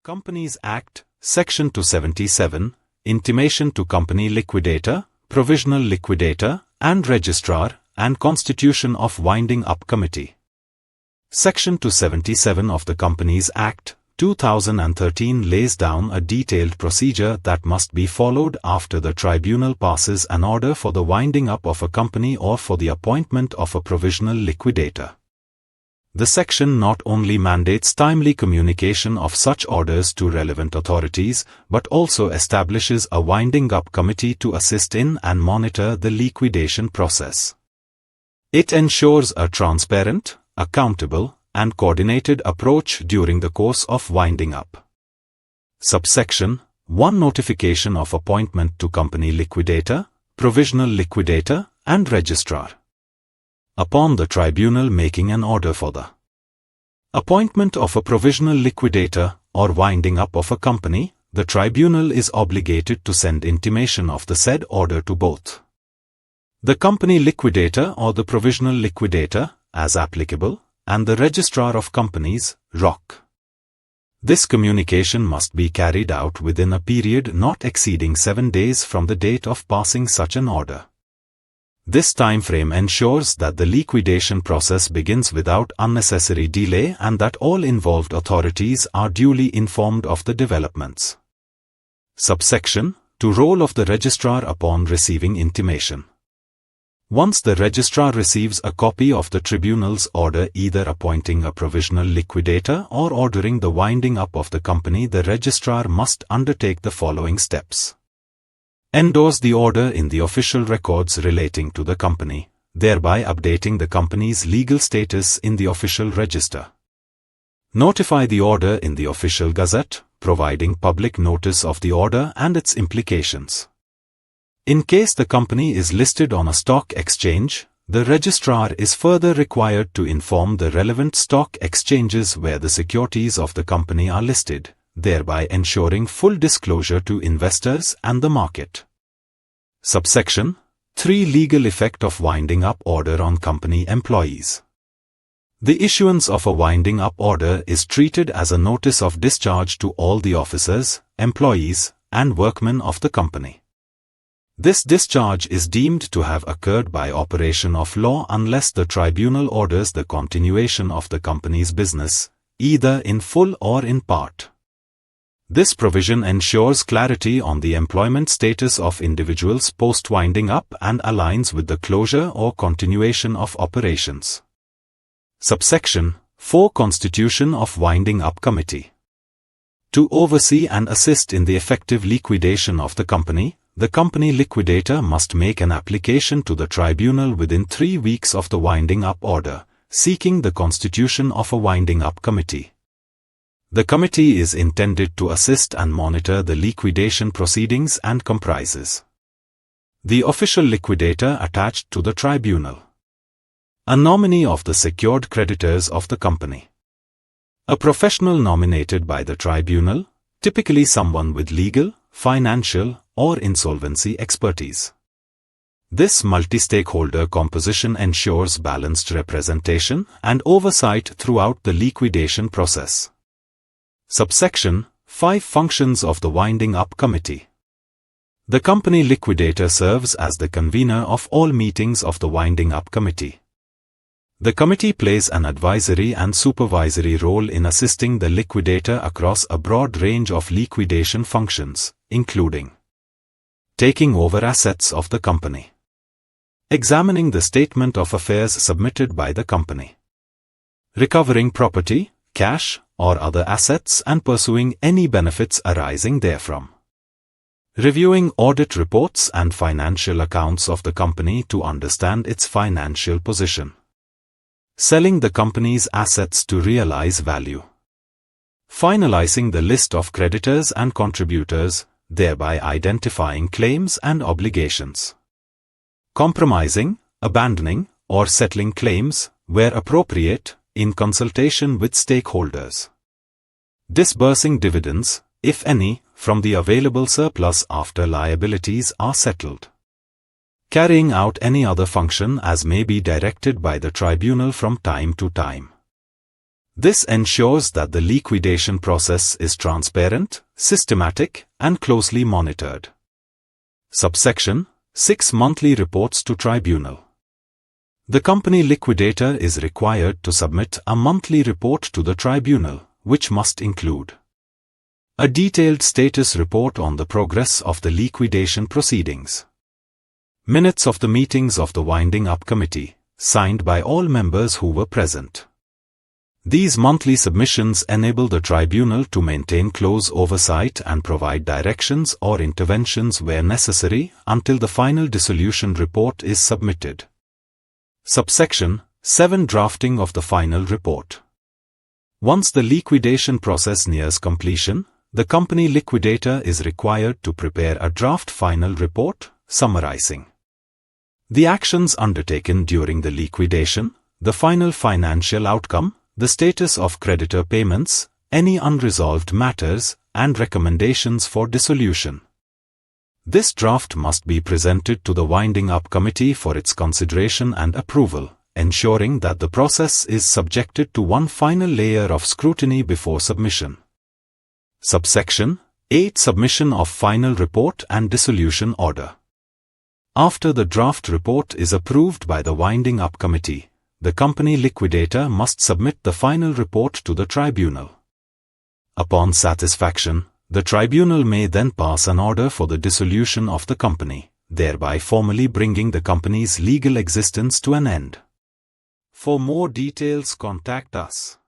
Companies Act, Section 277, Intimation to Company Liquidator, Provisional Liquidator, and Registrar, and Constitution of Winding Up Committee. Section 277 of the Companies Act, 2013 lays down a detailed procedure that must be followed after the tribunal passes an order for the winding up of a company or for the appointment of a provisional liquidator. The section not only mandates timely communication of such orders to relevant authorities, but also establishes a winding up committee to assist in and monitor the liquidation process. It ensures a transparent, accountable, and coordinated approach during the course of winding up. Subsection 1. Notification of appointment to company liquidator, provisional liquidator, and registrar. Upon the tribunal making an order for the appointment of a provisional liquidator or winding up of a company, the tribunal is obligated to send intimation of the said order to both the company liquidator or the provisional liquidator, as applicable, and the registrar of companies, ROC. This communication must be carried out within a period not exceeding 7 days from the date of passing such an order. This time frame ensures that the liquidation process begins without unnecessary delay and that all involved authorities are duly informed of the developments. Subsection 2. Role of the registrar upon receiving intimation. Once the registrar receives a copy of the tribunal's order either appointing a provisional liquidator or ordering the winding up of the company, the registrar must undertake the following steps. Endorse the order in the official records relating to the company, thereby updating the company's legal status in the official register. Notify the order in the official gazette, providing public notice of the order and its implications. In case the company is listed on a stock exchange, the registrar is further required to inform the relevant stock exchanges where the securities of the company are listed, thereby ensuring full disclosure to investors and the market. Subsection 3. Legal effect of winding up order on company employees. The issuance of a winding up order is treated as a notice of discharge to all the officers, employees, and workmen of the company. This discharge is deemed to have occurred by operation of law unless the tribunal orders the continuation of the company's business, either in full or in part. This provision ensures clarity on the employment status of individuals post-winding up and aligns with the closure or continuation of operations. Subsection 4. Constitution of Winding Up Committee. To oversee and assist in the effective liquidation of the company liquidator must make an application to the tribunal within 3 weeks of the winding up order, seeking the constitution of a winding up committee. The committee is intended to assist and monitor the liquidation proceedings and comprises the official liquidator attached to the tribunal, a nominee of the secured creditors of the company, a professional nominated by the tribunal, typically someone with legal, financial, or insolvency expertise. This multi-stakeholder composition ensures balanced representation and oversight throughout the liquidation process. Subsection 5. Functions of the Winding Up Committee. The company liquidator serves as the convener of all meetings of the Winding Up Committee. The committee plays an advisory and supervisory role in assisting the liquidator across a broad range of liquidation functions, including taking over assets of the company, examining the statement of affairs submitted by the company, recovering property, cash, or other assets and pursuing any benefits arising therefrom, reviewing audit reports and financial accounts of the company to understand its financial position, selling the company's assets to realize value, finalizing the list of creditors and contributors, thereby identifying claims and obligations, compromising, abandoning, or settling claims, where appropriate, in consultation with stakeholders, disbursing dividends, if any, from the available surplus after liabilities are settled, carrying out any other function as may be directed by the tribunal from time to time. This ensures that the liquidation process is transparent, systematic, and closely monitored. Subsection 6. Monthly reports to tribunal. The company liquidator is required to submit a monthly report to the tribunal, which must include a detailed status report on the progress of the liquidation proceedings, minutes of the meetings of the winding up committee, signed by all members who were present. These monthly submissions enable the tribunal to maintain close oversight and provide directions or interventions where necessary until the final dissolution report is submitted. Subsection 7. Drafting of the final report. Once the liquidation process nears completion, the company liquidator is required to prepare a draft final report, summarizing the actions undertaken during the liquidation, the final financial outcome, the status of creditor payments, any unresolved matters, and recommendations for dissolution. This draft must be presented to the winding up committee for its consideration and approval, ensuring that the process is subjected to one final layer of scrutiny before submission. Subsection 8. Submission of final report and dissolution order. After the draft report is approved by the winding up committee, the company liquidator must submit the final report to the tribunal. Upon satisfaction, the tribunal may then pass an order for the dissolution of the company, thereby formally bringing the company's legal existence to an end. For more details, contact us.